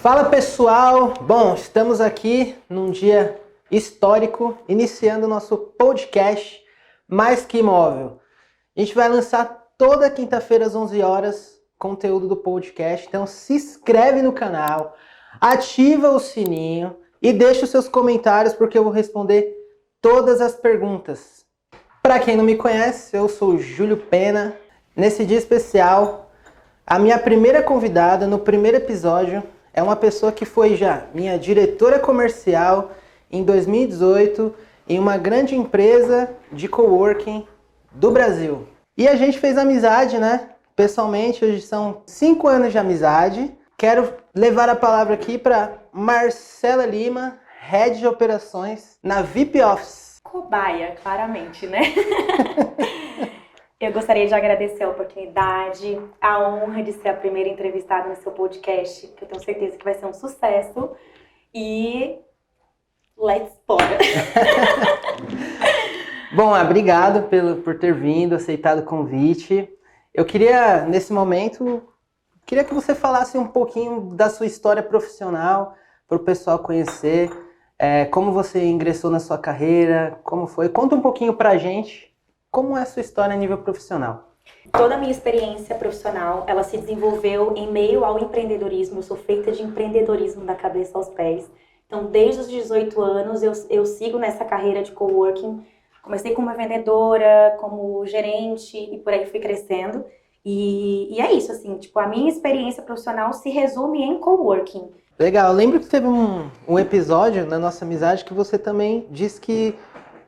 Fala pessoal, bom, estamos aqui num dia histórico, iniciando o nosso podcast Mais Que Imóvel. A gente vai lançar toda quinta-feira às 11 horas conteúdo do podcast, então se inscreve no canal, ativa o sininho e deixa os seus comentários porque eu vou responder todas as perguntas. Para quem não me conhece, eu sou o Júlio Pena. Nesse dia especial, a minha primeira convidada no primeiro episódio é uma pessoa que foi já minha diretora comercial em 2018 em uma grande empresa de coworking do Brasil. E a gente fez amizade, né? Pessoalmente, hoje são 5 anos de amizade. Quero levar a palavra aqui para Marcela Lima, Head de Operações na VIP Office. Cobaia, claramente, né? Eu gostaria de agradecer a oportunidade, a honra de ser a primeira entrevistada no seu podcast, que eu tenho certeza que vai ser um sucesso. E let's bora! Bom, obrigado por ter vindo, aceitado o convite. Eu queria, nesse momento, que você falasse um pouquinho da sua história profissional, para o pessoal conhecer, como você ingressou na sua carreira, como foi. Conta um pouquinho pra gente. Como é a sua história a nível profissional? Toda a minha experiência profissional, ela se desenvolveu em meio ao empreendedorismo. Eu sou feita de empreendedorismo da cabeça aos pés. Então, desde os 18 anos, eu sigo nessa carreira de coworking. Comecei como vendedora, como gerente e por aí fui crescendo. E é isso, assim, tipo, a minha experiência profissional se resume em coworking. Legal, eu lembro que teve um episódio na nossa amizade que você também disse que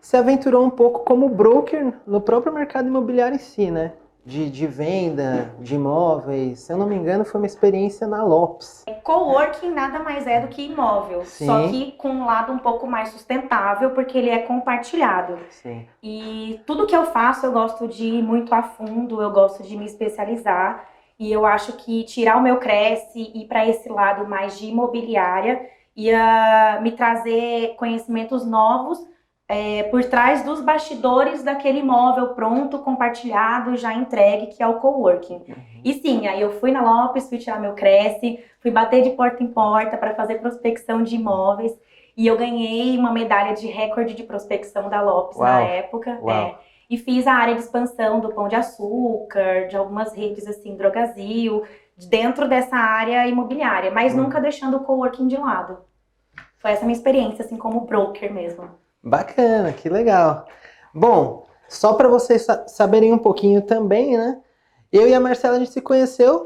se aventurou um pouco como broker no próprio mercado imobiliário em si, né? De venda, de imóveis. Se eu não me engano, foi uma experiência na Lopes. Coworking nada mais é do que imóvel, Sim. Só que com um lado um pouco mais sustentável, porque ele é compartilhado. Sim. E tudo que eu faço, eu gosto de ir muito a fundo, eu gosto de me especializar. E eu acho que tirar o meu Cresce e ir para esse lado mais de imobiliária ia me trazer conhecimentos novos por trás dos bastidores daquele imóvel pronto, compartilhado, já entregue, que é o coworking. E sim, aí eu fui na Lopes, fui tirar meu Cresce, fui bater de porta em porta para fazer prospecção de imóveis e eu ganhei uma medalha de recorde de prospecção da Lopes na época. E fiz a área de expansão do Pão de Açúcar, de algumas redes assim, Drogazil, dentro dessa área imobiliária, mas nunca deixando o coworking de lado. Foi essa minha experiência, assim, como broker mesmo. Bacana, que legal. Bom, só para vocês saberem um pouquinho também, né? Eu e a Marcela, a gente se conheceu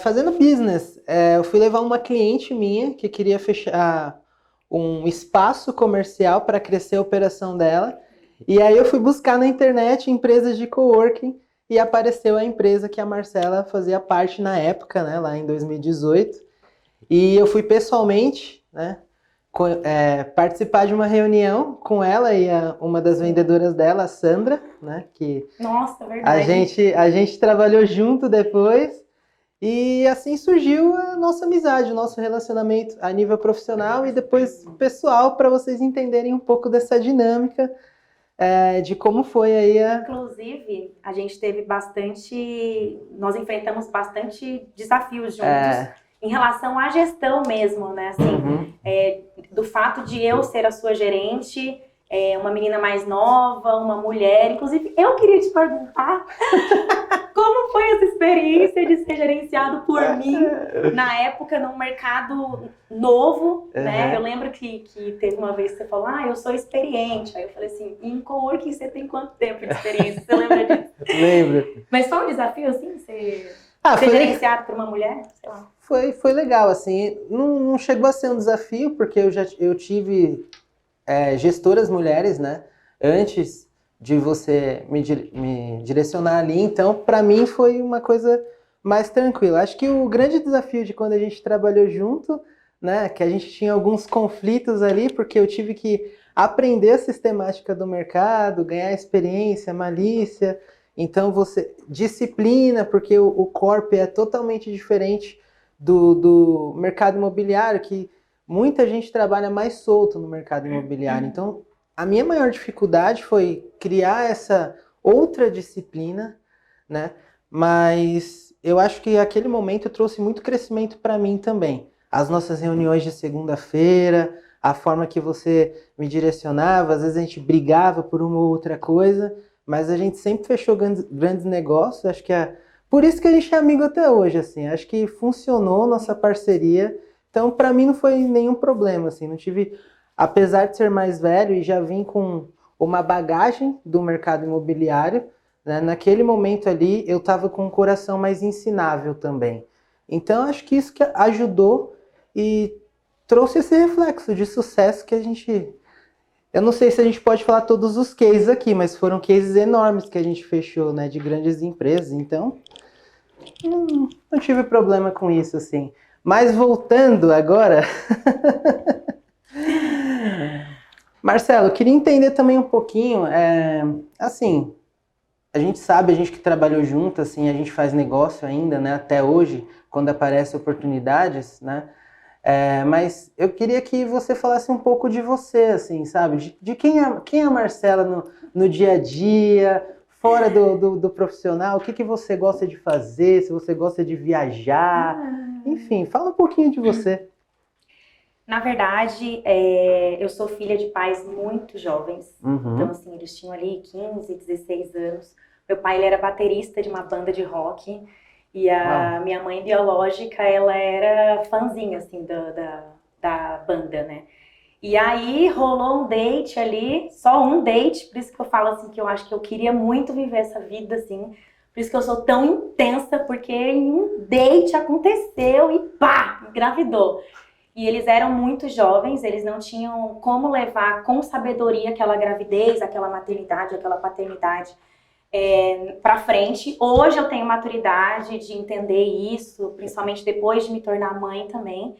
fazendo business. Eu fui levar uma cliente minha que queria fechar um espaço comercial para crescer a operação dela. E aí eu fui buscar na internet empresas de coworking e apareceu a empresa que a Marcela fazia parte na época, né? Lá em 2018. E eu fui pessoalmente, né? Participar de uma reunião com ela e uma das vendedoras dela, a Sandra, né? Que nossa, verdade. A gente trabalhou junto depois e assim surgiu a nossa amizade, o nosso relacionamento a nível profissional e depois pessoal, para vocês entenderem um pouco dessa dinâmica de como foi aí Inclusive, a gente teve nós enfrentamos bastante desafios juntos. Em relação à gestão mesmo, né? Assim, do fato de eu ser a sua gerente, uma menina mais nova, uma mulher. Inclusive, eu queria te perguntar como foi essa experiência de ser gerenciado por mim na época, num mercado novo, né? Eu lembro que teve uma vez que você falou, eu sou experiente. Aí eu falei assim, em coworking você tem quanto tempo de experiência? Você lembra disso? Lembro. Mas foi um desafio, assim, ser gerenciado por uma mulher? Sei lá. Foi legal, assim, não chegou a ser um desafio, porque eu tive gestoras mulheres, né, antes de você me direcionar ali, então para mim foi uma coisa mais tranquila. Acho que o grande desafio de quando a gente trabalhou junto, né, que a gente tinha alguns conflitos ali, porque eu tive que aprender a sistemática do mercado, ganhar experiência, malícia, então disciplina, porque o corp é totalmente diferente do mercado imobiliário, que muita gente trabalha mais solto no mercado imobiliário. Então, a minha maior dificuldade foi criar essa outra disciplina, né? Mas eu acho que aquele momento trouxe muito crescimento para mim também. as nossas reuniões de segunda-feira, a forma que você me direcionava, às vezes a gente brigava por uma ou outra coisa, mas a gente sempre fechou grandes negócios, acho que por isso que a gente é amigo até hoje, assim, acho que funcionou nossa parceria, então para mim não foi nenhum problema, assim, não tive, apesar de ser mais velho e já vim com uma bagagem do mercado imobiliário, né, naquele momento ali eu estava com um coração mais ensinável também, então acho que isso que ajudou e trouxe esse reflexo de sucesso que a gente... Eu não sei se a gente pode falar todos os cases aqui, mas foram cases enormes que a gente fechou, né, de grandes empresas, então não tive problema com isso, assim. Mas voltando agora, Marcelo, eu queria entender também um pouquinho, assim, a gente sabe, a gente que trabalhou junto, assim, a gente faz negócio ainda, né, até hoje, quando aparecem oportunidades, né, mas eu queria que você falasse um pouco de você, assim, sabe? De quem é a Marcela no dia a dia, fora do profissional, o que você gosta de fazer, se você gosta de viajar, enfim, fala um pouquinho de você. Na verdade, eu sou filha de pais muito jovens. Então, assim, eles tinham ali 15, 16 anos. Meu pai, ele era baterista de uma banda de rock. E a minha mãe biológica, ela era fãzinha, assim, da banda, né? E aí rolou um date ali, só um date, por isso que eu falo assim, que eu acho que eu queria muito viver essa vida, assim. Por isso que eu sou tão intensa, porque em um date aconteceu e pá, engravidou. E eles eram muito jovens, eles não tinham como levar com sabedoria aquela gravidez, aquela maternidade, aquela paternidade para frente. Hoje eu tenho maturidade de entender isso, principalmente depois de me tornar mãe também.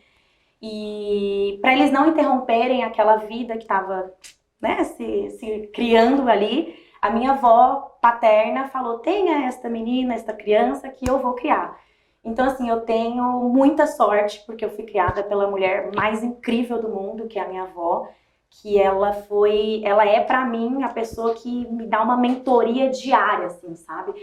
E para eles não interromperem aquela vida que estava, né, se criando ali, a minha avó paterna falou: tenha esta menina, esta criança que eu vou criar. Então, assim, eu tenho muita sorte, porque eu fui criada pela mulher mais incrível do mundo, que é a minha avó, que ela é pra mim a pessoa que me dá uma mentoria diária, assim, sabe?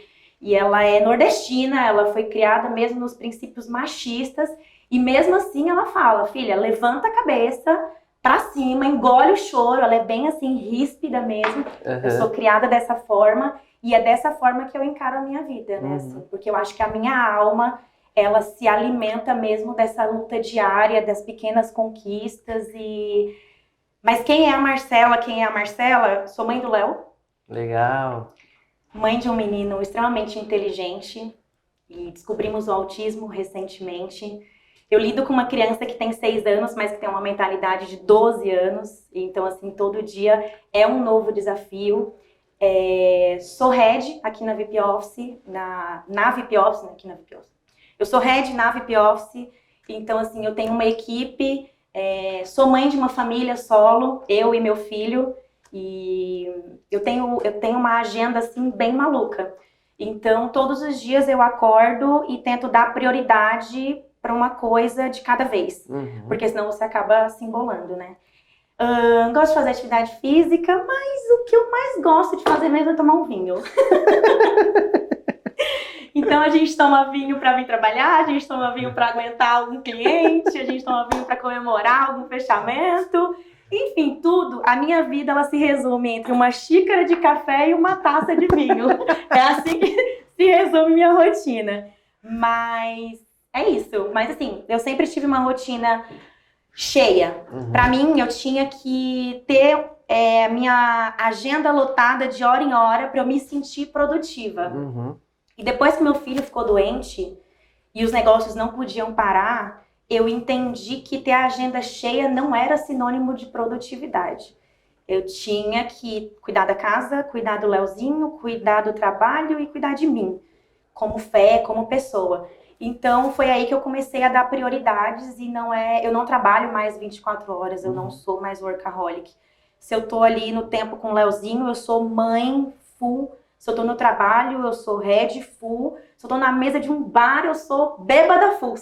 E ela é nordestina, ela foi criada mesmo nos princípios machistas, e mesmo assim ela fala: filha, levanta a cabeça pra cima, engole o choro, ela é bem assim, ríspida mesmo. Eu sou criada dessa forma, e é dessa forma que eu encaro a minha vida, né? Assim, porque eu acho que a minha alma, ela se alimenta mesmo dessa luta diária, das pequenas conquistas. Mas quem é a Marcela? Quem é a Marcela? Sou mãe do Léo. Legal. Mãe de um menino extremamente inteligente, e descobrimos o autismo recentemente. Eu lido com uma criança que tem 6 anos, mas que tem uma mentalidade de 12 anos. Então, assim, todo dia é um novo desafio. Sou head aqui na VIP Office, na VIP Office, aqui na VIP Office. Eu sou head na VIP Office, então, assim, eu tenho uma equipe, sou mãe de uma família solo, eu e meu filho, e eu tenho uma agenda, assim, bem maluca. Então, todos os dias eu acordo e tento dar prioridade para uma coisa de cada vez, porque senão você acaba se embolando, né? Gosto de fazer atividade física, mas o que eu mais gosto de fazer mesmo é tomar um vinho. Então a gente toma vinho para vir trabalhar, a gente toma vinho para aguentar algum cliente, a gente toma vinho para comemorar algum fechamento. Enfim, tudo, a minha vida ela se resume entre uma xícara de café e uma taça de vinho. É assim que se resume minha rotina. Mas é isso. Mas assim, eu sempre tive uma rotina cheia. Para mim, eu tinha que ter minha agenda lotada de hora em hora para eu me sentir produtiva. E depois que meu filho ficou doente e os negócios não podiam parar, eu entendi que ter a agenda cheia não era sinônimo de produtividade. Eu tinha que cuidar da casa, cuidar do Leozinho, cuidar do trabalho e cuidar de mim, como fé, como pessoa. Então foi aí que eu comecei a dar prioridades e eu não trabalho mais 24 horas, eu não sou mais workaholic. Se eu tô ali no tempo com o Leozinho, eu sou mãe full. Se eu tô no trabalho, eu sou head full. Se eu tô na mesa de um bar, eu sou bêbada full.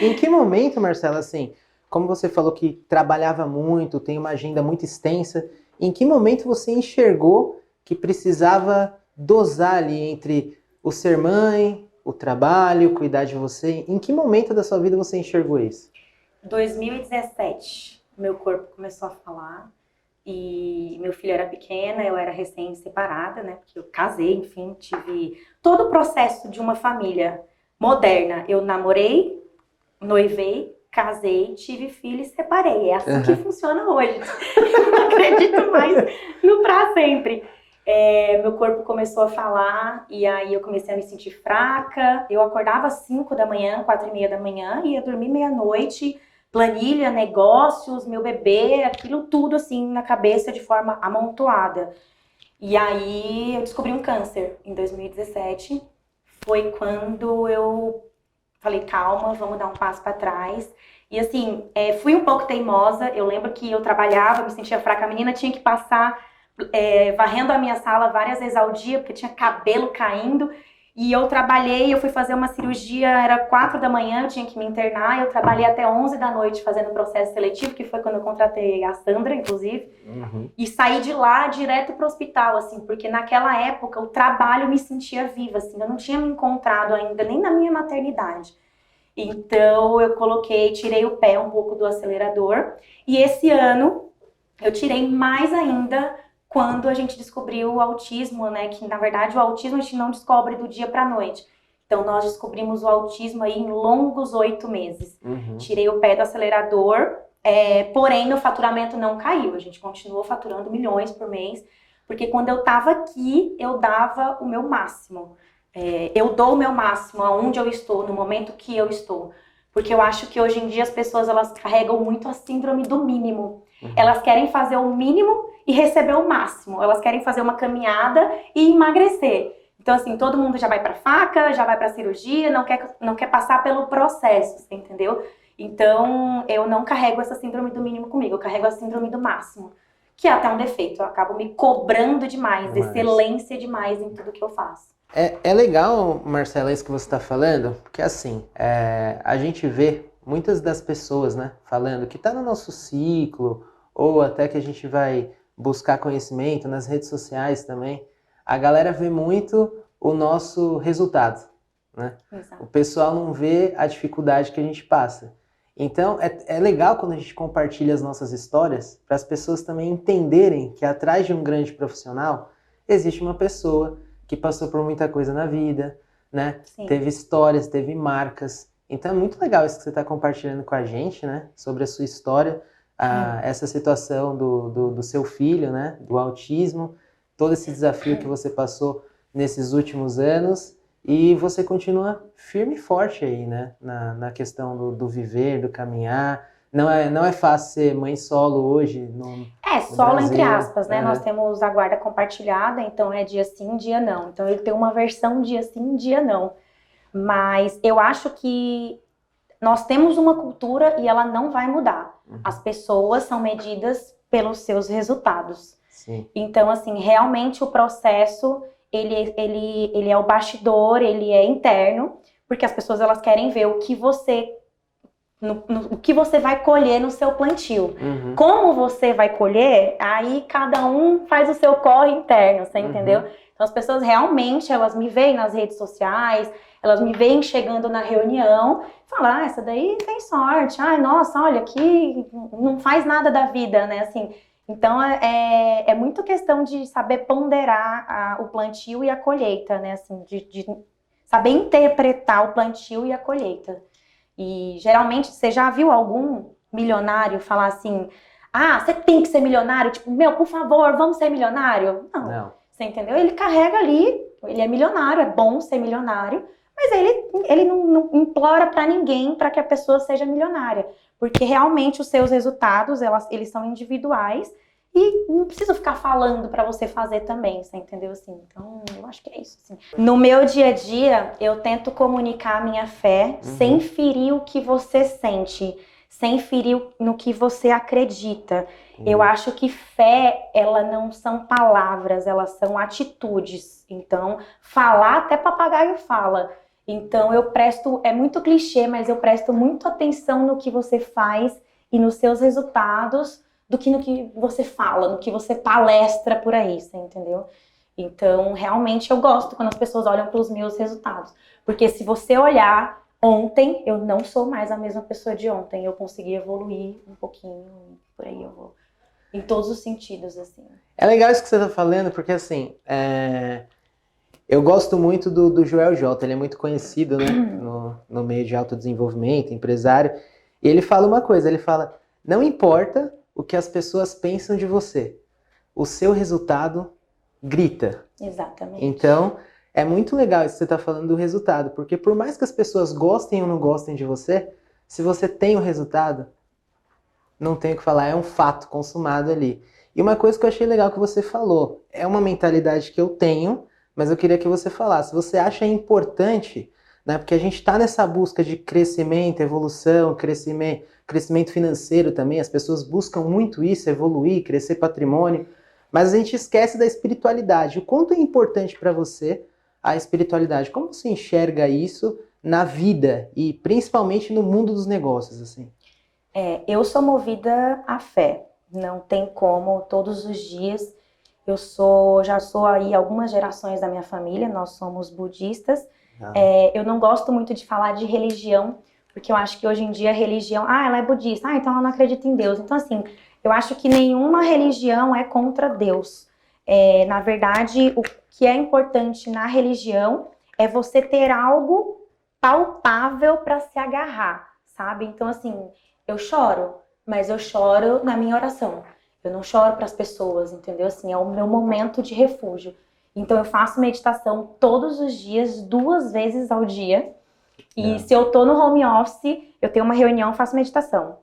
Em que momento, Marcela, assim, como você falou que trabalhava muito, tem uma agenda muito extensa, em que momento você enxergou que precisava dosar ali entre o ser mãe, o trabalho, cuidar de você? Em que momento da sua vida você enxergou isso? 2017, meu corpo começou a falar e meu filho era pequeno, eu era recém-separada, né? Porque eu casei, enfim, tive todo o processo de uma família moderna. Eu namorei, noivei, casei, tive filho e separei. É assim que funciona hoje. Eu não acredito mais no pra sempre. Meu corpo começou a falar e aí eu comecei a me sentir fraca. Eu acordava às 5 da manhã, 4:30 da manhã, ia dormir meia-noite, planilha, negócios, meu bebê, aquilo tudo assim na cabeça de forma amontoada. E aí eu descobri um câncer em 2017. Foi quando eu falei, calma, vamos dar um passo para trás. E assim, fui um pouco teimosa. Eu lembro que eu trabalhava, me sentia fraca. A menina tinha que passar varrendo a minha sala várias vezes ao dia, porque tinha cabelo caindo. E eu trabalhei, eu fui fazer uma cirurgia, era 4 da manhã, eu tinha que me internar. Eu trabalhei até 11 da noite fazendo o processo seletivo, que foi quando eu contratei a Sandra, inclusive. E saí de lá direto pro hospital, assim, porque naquela época o trabalho me sentia viva, assim, eu não tinha me encontrado ainda, nem na minha maternidade. Então eu tirei o pé um pouco do acelerador. E esse ano eu tirei mais ainda quando a gente descobriu o autismo, né? Que na verdade o autismo a gente não descobre do dia pra noite. Então nós descobrimos o autismo aí em longos 8 meses. Tirei o pé do acelerador, porém meu faturamento não caiu. A gente continuou faturando milhões por mês, porque quando eu tava aqui, eu dava o meu máximo. Eu dou o meu máximo aonde eu estou, no momento que eu estou. Porque eu acho que hoje em dia as pessoas elas carregam muito a síndrome do mínimo. Elas querem fazer o mínimo e receber o máximo. Elas querem fazer uma caminhada e emagrecer. Então, assim, todo mundo já vai pra faca, já vai pra cirurgia, não quer passar pelo processo, você entendeu? Então, eu não carrego essa síndrome do mínimo comigo, eu carrego a síndrome do máximo. Que é até um defeito, eu acabo me cobrando demais, excelência demais em tudo que eu faço. É legal, Marcela, isso que você está falando, porque assim, a gente vê muitas das pessoas, né, falando que está no nosso ciclo, ou até que a gente vai buscar conhecimento nas redes sociais também, a galera vê muito o nosso resultado, né? Exato. O pessoal não vê a dificuldade que a gente passa. Então, é legal quando a gente compartilha as nossas histórias, para as pessoas também entenderem que atrás de um grande profissional, existe uma pessoa que passou por muita coisa na vida, né? Sim. Teve histórias, teve marcas. Então é muito legal isso que você está compartilhando com a gente, né? Sobre a sua história, essa situação do seu filho, né? Do autismo, todo esse desafio que você passou nesses últimos anos e você continua firme e forte aí, né? Na questão do viver, do caminhar. Não é fácil ser mãe solo hoje no solo Brasil, entre aspas, né? Nós temos a guarda compartilhada, então é dia sim, dia não. Então ele tem uma versão dia sim, dia não. Mas eu acho que nós temos uma cultura e ela não vai mudar. As pessoas são medidas pelos seus resultados. Sim. Então, assim, realmente o processo, ele é o bastidor, ele é interno, porque as pessoas elas querem ver o que você o que você vai colher no seu plantio. Como você vai colher, aí cada um faz o seu corre interno, você entendeu? Então as pessoas realmente, elas me veem nas redes sociais, elas me veem chegando na reunião, falam, essa daí tem sorte, nossa, olha, aqui não faz nada da vida, né, assim. Então é muito questão de saber ponderar o plantio e a colheita, né, assim, de saber interpretar o plantio e a colheita. E geralmente, você já viu algum milionário falar assim, você tem que ser milionário, tipo, por favor, vamos ser milionário? Não. Você entendeu? Ele carrega ali, ele é milionário, é bom ser milionário, mas ele não implora pra ninguém para que a pessoa seja milionária, porque realmente os seus resultados, eles são individuais e não precisa ficar falando pra você fazer também, você entendeu? Assim, então, eu acho que é isso. Assim. No meu dia a dia, eu tento comunicar a minha fé sem ferir o que você sente, sem ferir no que você acredita. Eu acho que fé, ela não são palavras, elas são atitudes. Então, falar até papagaio fala. Então, é muito clichê, mas eu presto muito atenção no que você faz e nos seus resultados, do que no que você fala, no que você palestra por aí, você entendeu? Então, realmente, eu gosto quando as pessoas olham para os meus resultados. Porque se você olhar ontem, eu não sou mais a mesma pessoa de ontem. Eu consegui evoluir um pouquinho, por aí eu vou. Em todos os sentidos, assim. É legal isso que você tá falando, porque assim, eu gosto muito do Joel J, ele é muito conhecido, né, no meio de autodesenvolvimento, empresário, e ele fala uma coisa, ele fala, não importa o que as pessoas pensam de você, o seu resultado grita. Exatamente. Então, é muito legal isso que você tá falando do resultado, porque por mais que as pessoas gostem ou não gostem de você, se você tem o resultado, não tem o que falar, é um fato consumado ali. E uma coisa que eu achei legal que você falou, é uma mentalidade que eu tenho, mas eu queria que você falasse. Você acha importante, né? Porque a gente está nessa busca de crescimento, evolução, crescimento financeiro também. As pessoas buscam muito isso, evoluir, crescer patrimônio, mas a gente esquece da espiritualidade. O quanto é importante para você a espiritualidade? Como você enxerga isso na vida e principalmente no mundo dos negócios, assim? Eu sou movida à fé. Não tem como, todos os dias. Já sou aí algumas gerações da minha família, nós somos budistas. Eu não gosto muito de falar de religião, porque eu acho que hoje em dia a religião, ela é budista, então ela não acredita em Deus. Então, assim, eu acho que nenhuma religião é contra Deus. Na verdade, o que é importante na religião é você ter algo palpável para se agarrar, sabe? Então, assim, eu choro, mas eu choro na minha oração. Eu não choro para as pessoas, entendeu? Assim, é o meu momento de refúgio. Então, eu faço meditação todos os dias, 2 vezes ao dia. E se eu tô no home office, eu tenho uma reunião, faço meditação.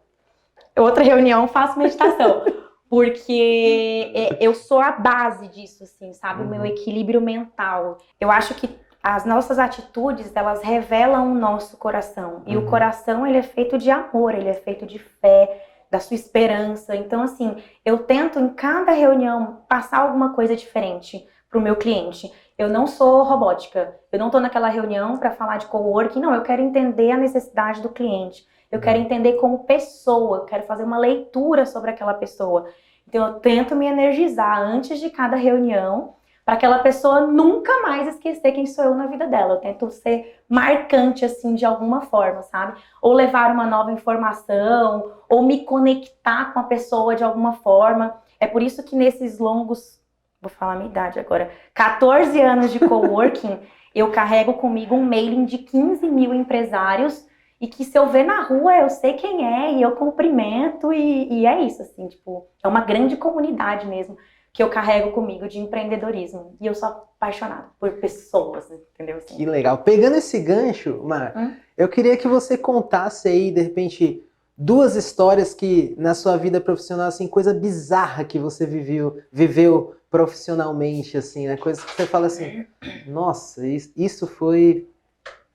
Outra reunião, faço meditação. Porque eu sou a base disso, assim, sabe? O meu equilíbrio mental. Eu acho que as nossas atitudes, elas revelam o nosso coração. E o coração, ele é feito de amor, ele é feito de fé, da sua esperança. Então, assim, eu tento em cada reunião passar alguma coisa diferente pro meu cliente. Eu não sou robótica. Eu não tô naquela reunião para falar de coworking. Não, eu quero entender a necessidade do cliente. Eu quero entender como pessoa. Eu quero fazer uma leitura sobre aquela pessoa. Então, eu tento me energizar antes de cada reunião para aquela pessoa nunca mais esquecer quem sou eu na vida dela. Eu tento ser marcante, assim, de alguma forma, sabe? Ou levar uma nova informação, ou me conectar com a pessoa de alguma forma. É por isso que nesses longos, vou falar a minha idade agora, 14 anos de coworking, eu carrego comigo um mailing de 15 mil empresários e que se eu ver na rua, eu sei quem é e eu cumprimento e é isso, assim, tipo, é uma grande comunidade mesmo que eu carrego comigo de empreendedorismo. E eu sou apaixonada por pessoas, entendeu? Assim. Que legal. Pegando esse gancho, Mar, eu queria que você contasse aí, de repente, 2 histórias que na sua vida profissional, assim, coisa bizarra que você viveu profissionalmente, assim, né? Coisas que você fala assim, nossa, isso foi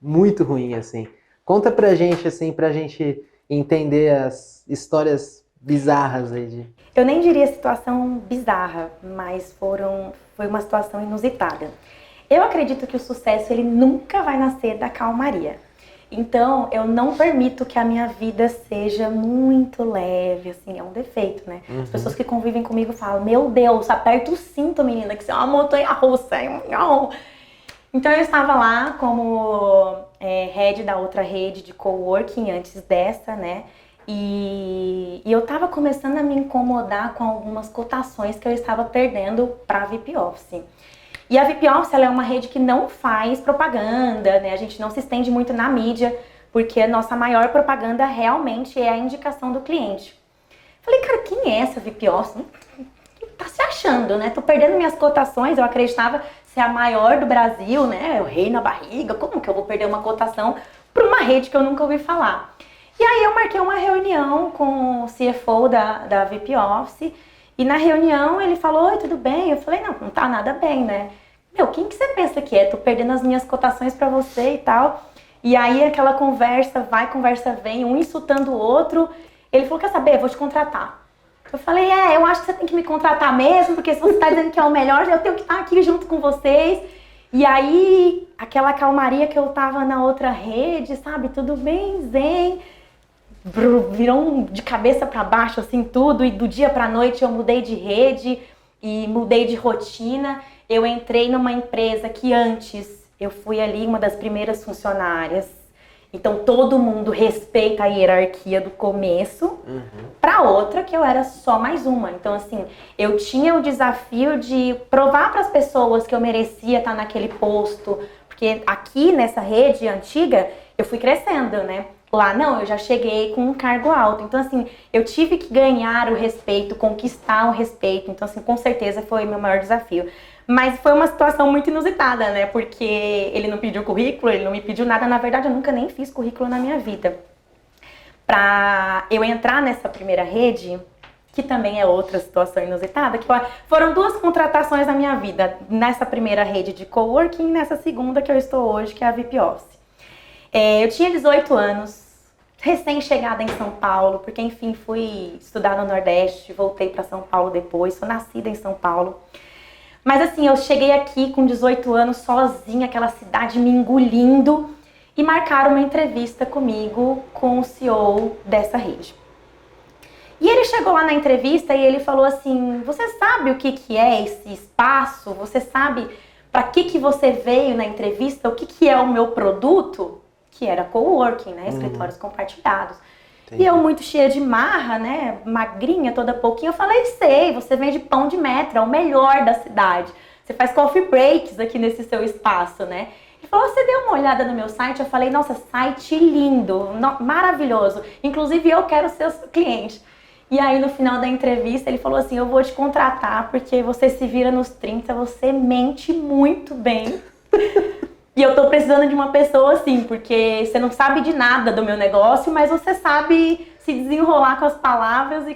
muito ruim, assim. Conta pra gente, assim, pra gente entender as histórias bizarras aí de... Eu nem diria situação bizarra, mas foi uma situação inusitada. Eu acredito que o sucesso, ele nunca vai nascer da calmaria. Então, eu não permito que a minha vida seja muito leve, assim, é um defeito, né? As pessoas que convivem comigo falam, meu Deus, aperta o cinto, menina, que você é uma montanha-russa. Então, eu estava lá como head da outra rede de coworking antes dessa, né? E eu estava começando a me incomodar com algumas cotações que eu estava perdendo para a VIP Office. E a VIP Office, ela é uma rede que não faz propaganda, né? A gente não se estende muito na mídia, porque a nossa maior propaganda realmente é a indicação do cliente. Falei, cara, quem é essa VIP Office? Tá se achando, né? Tô perdendo minhas cotações, eu acreditava ser a maior do Brasil, né? O rei na barriga, como que eu vou perder uma cotação para uma rede que eu nunca ouvi falar? E aí eu marquei uma reunião com o CFO da VIP Office, e na reunião ele falou, oi, tudo bem? Eu falei, não tá nada bem, né? Meu, quem que você pensa que é? Tô perdendo as minhas cotações pra você e tal. E aí aquela conversa vai, conversa vem, um insultando o outro. Ele falou, quer saber? Eu vou te contratar. Eu falei, eu acho que você tem que me contratar mesmo, porque se você tá dizendo que é o melhor, eu tenho que estar aqui junto com vocês. E aí, aquela calmaria que eu tava na outra rede, sabe? Tudo bem, zen. Virou de cabeça para baixo, assim, tudo. E do dia pra noite eu mudei de rede e mudei de rotina. Eu entrei numa empresa que antes eu fui ali uma das primeiras funcionárias. Então todo mundo respeita a hierarquia do começo, para outra que eu era só mais uma. Então assim, eu tinha o desafio de provar para as pessoas que eu merecia estar naquele posto, porque aqui nessa rede antiga eu fui crescendo, né? Lá não, eu já cheguei com um cargo alto. Então assim, eu tive que ganhar o respeito, conquistar o respeito. Então assim, com certeza foi meu maior desafio. Mas foi uma situação muito inusitada, né? Porque ele não pediu currículo, ele não me pediu nada. Na verdade, eu nunca nem fiz currículo na minha vida. Pra eu entrar nessa primeira rede, que também é outra situação inusitada, que foram 2 contratações na minha vida. Nessa primeira rede de coworking e nessa segunda que eu estou hoje, que é a VIP Office. Eu tinha 18 anos, recém-chegada em São Paulo, porque enfim, fui estudar no Nordeste, voltei para São Paulo depois, sou nascida em São Paulo. Mas assim, eu cheguei aqui com 18 anos sozinha, aquela cidade me engolindo, e marcaram uma entrevista comigo com o CEO dessa rede. E ele chegou lá na entrevista e ele falou assim, você sabe o que é esse espaço? Você sabe para que você veio na entrevista? O que é o meu produto? Que era coworking, né? Escritórios compartilhados. Entendi. E eu muito cheia de marra, né? Magrinha, toda pouquinho. Eu falei, sei, você vende pão de metro, é o melhor da cidade. Você faz coffee breaks aqui nesse seu espaço, né? Ele falou, você deu uma olhada no meu site? Eu falei, nossa, site lindo, maravilhoso. Inclusive, eu quero ser seu cliente. E aí, no final da entrevista, ele falou assim, eu vou te contratar porque você se vira nos 30, você mente muito bem. E eu tô precisando de uma pessoa assim, porque você não sabe de nada do meu negócio, mas você sabe se desenrolar com as palavras e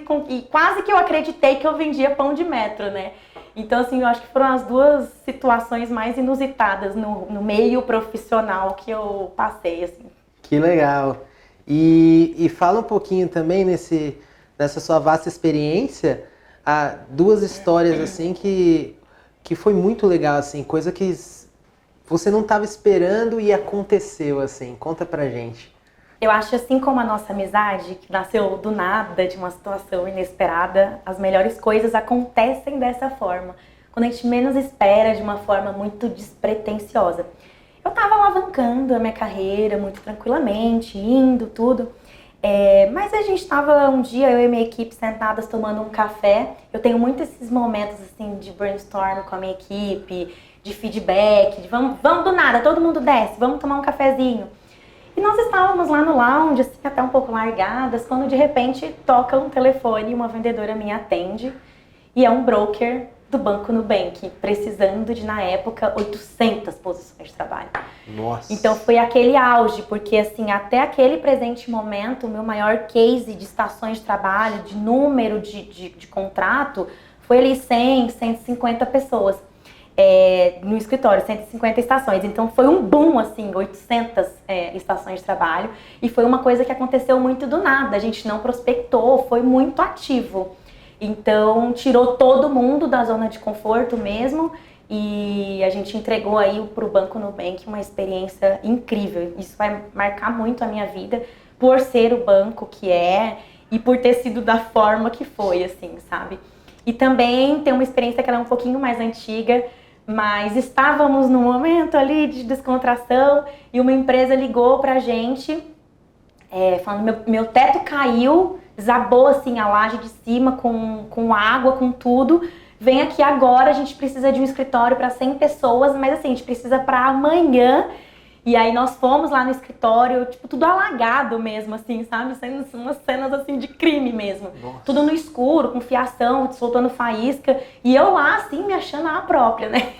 quase que eu acreditei que eu vendia pão de metro, né? Então, assim, eu acho que foram as 2 situações mais inusitadas no meio profissional que eu passei, assim. Que legal! E fala um pouquinho também nessa sua vasta experiência, 2 histórias, assim, que foi muito legal, assim, coisa que você não estava esperando e aconteceu, assim. Conta pra gente. Eu acho assim como a nossa amizade, que nasceu do nada, de uma situação inesperada, as melhores coisas acontecem dessa forma. Quando a gente menos espera, de uma forma muito despretensiosa. Eu tava alavancando a minha carreira muito tranquilamente, indo, tudo. Mas a gente tava um dia, eu e minha equipe sentadas tomando um café. Eu tenho muito esses momentos assim de brainstorm com a minha equipe, de feedback, de vamos do nada, todo mundo desce, vamos tomar um cafezinho. E nós estávamos lá no lounge, assim, até um pouco largadas, quando de repente toca um telefone e uma vendedora me atende. E é um broker do Banco Nubank, precisando de, na época, 800 posições de trabalho. Nossa! Então foi aquele auge, porque assim, até aquele presente momento, o meu maior case de estações de trabalho, de número de contrato, foi ali 100, 150 pessoas. No escritório, 150 estações. Então foi um boom, assim, 800 estações de trabalho. E foi uma coisa que aconteceu muito do nada. A gente não prospectou, foi muito ativo. Então tirou todo mundo da zona de conforto mesmo. E a gente entregou aí pro Banco Nubank uma experiência incrível. Isso vai marcar muito a minha vida por ser o banco que é e por ter sido da forma que foi, assim, sabe? E também tem uma experiência que ela é um pouquinho mais antiga, mas estávamos num momento ali de descontração e uma empresa ligou pra gente falando, meu teto caiu, desabou assim a laje de cima com água, com tudo. Vem aqui agora, a gente precisa de um escritório para 100 pessoas, mas assim, a gente precisa para amanhã. E aí nós fomos lá no escritório, tipo, tudo alagado mesmo, assim, sabe? Sendo umas cenas, assim, de crime mesmo. Nossa. Tudo no escuro, com fiação, soltando faísca. E eu lá, assim, me achando a própria, né?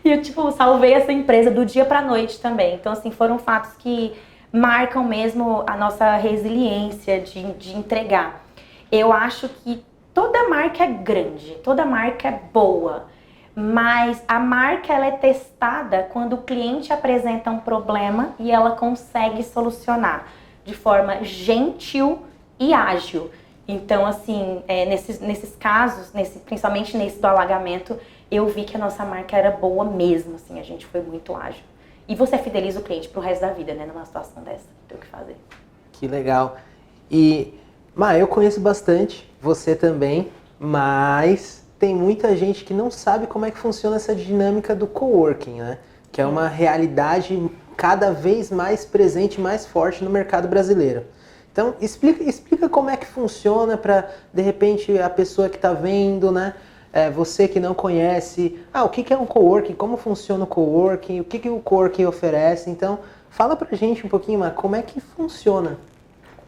E eu, tipo, salvei essa empresa do dia pra noite também. Então, assim, foram fatos que marcam mesmo a nossa resiliência de entregar. Eu acho que toda marca é grande, toda marca é boa. Mas a marca ela é testada quando o cliente apresenta um problema e ela consegue solucionar de forma gentil e ágil. Então, assim, nesses casos, principalmente nesse do alagamento, eu vi que a nossa marca era boa mesmo, assim, a gente foi muito ágil. E você fideliza o cliente pro resto da vida, né, numa situação dessa, tem o que fazer. Que legal. E, eu conheço bastante, você também, mas tem muita gente que não sabe como é que funciona essa dinâmica do coworking, né? Que é uma realidade cada vez mais presente, mais forte no mercado brasileiro. Então, explica como é que funciona para, de repente, a pessoa que está vendo, né? Você que não conhece, o que é um coworking, como funciona o coworking, o que o coworking oferece. Então, fala pra gente um pouquinho, mas como é que funciona?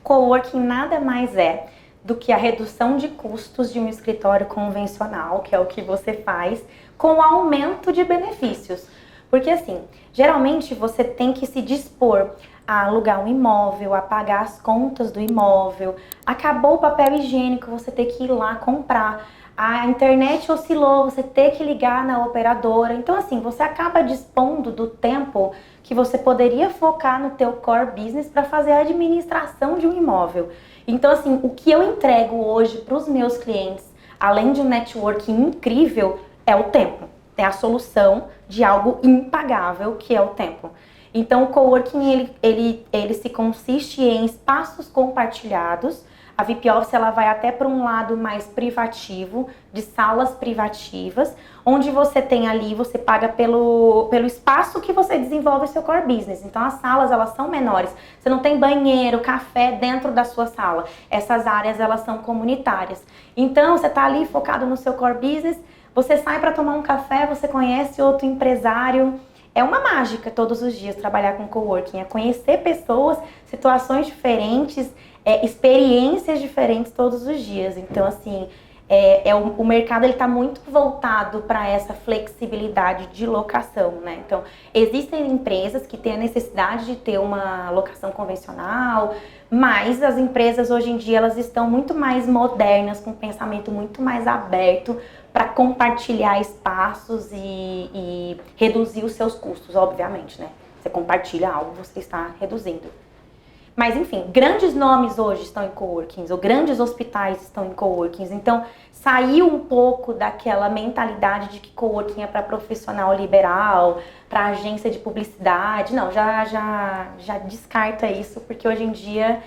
Coworking nada mais é do que a redução de custos de um escritório convencional, que é o que você faz, com aumento de benefícios. Porque assim, geralmente você tem que se dispor a alugar um imóvel, a pagar as contas do imóvel, acabou o papel higiênico, você ter que ir lá comprar, a internet oscilou, você ter que ligar na operadora. Então assim, você acaba dispondo do tempo que você poderia focar no teu core business para fazer a administração de um imóvel. Então assim, o que eu entrego hoje para os meus clientes, além de um networking incrível, é o tempo. É a solução de algo impagável, que é o tempo. Então, o coworking, ele se consiste em espaços compartilhados. A VIP Office, ela vai até para um lado mais privativo, de salas privativas, onde você tem ali, você paga pelo espaço que você desenvolve o seu core business. Então, as salas, elas são menores. Você não tem banheiro, café dentro da sua sala. Essas áreas, elas são comunitárias. Então, você está ali focado no seu core business, você sai para tomar um café, você conhece outro empresário. É uma mágica todos os dias trabalhar com coworking, é conhecer pessoas, situações diferentes, experiências diferentes todos os dias. Então, assim, o mercado está muito voltado para essa flexibilidade de locação, né? Então, existem empresas que têm a necessidade de ter uma locação convencional, mas as empresas hoje em dia elas estão muito mais modernas, com um pensamento muito mais aberto para compartilhar espaços e reduzir os seus custos, obviamente, né? Você compartilha algo, você está reduzindo. Mas, enfim, grandes nomes hoje estão em coworkings, ou grandes hospitais estão em coworkings. Então, saiu um pouco daquela mentalidade de que coworking é para profissional liberal, para agência de publicidade. Não, já descarta isso, porque hoje em dia,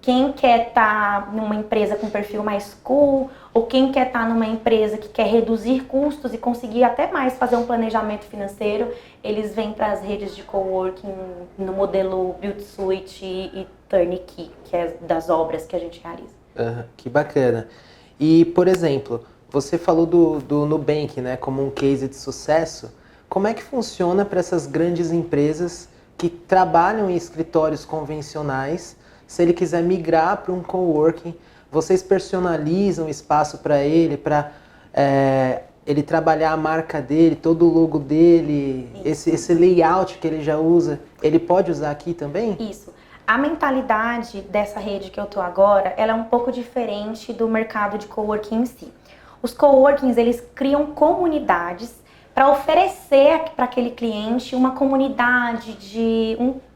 quem quer estar numa empresa com perfil mais cool, ou quem quer estar numa empresa que quer reduzir custos e conseguir até mais fazer um planejamento financeiro, eles vêm para as redes de coworking no modelo Build Suite e Turnkey, que é das obras que a gente realiza. Que bacana. E, por exemplo, você falou do Nubank, né, como um case de sucesso. Como é que funciona para essas grandes empresas que trabalham em escritórios convencionais, se ele quiser migrar para um coworking? Vocês personalizam o espaço para ele ele trabalhar a marca dele, todo o logo dele, esse layout que ele já usa, ele pode usar aqui também? Isso. A mentalidade dessa rede que eu tô agora, ela é um pouco diferente do mercado de coworking em si. Os coworkings, eles criam comunidades para oferecer para aquele cliente uma comunidade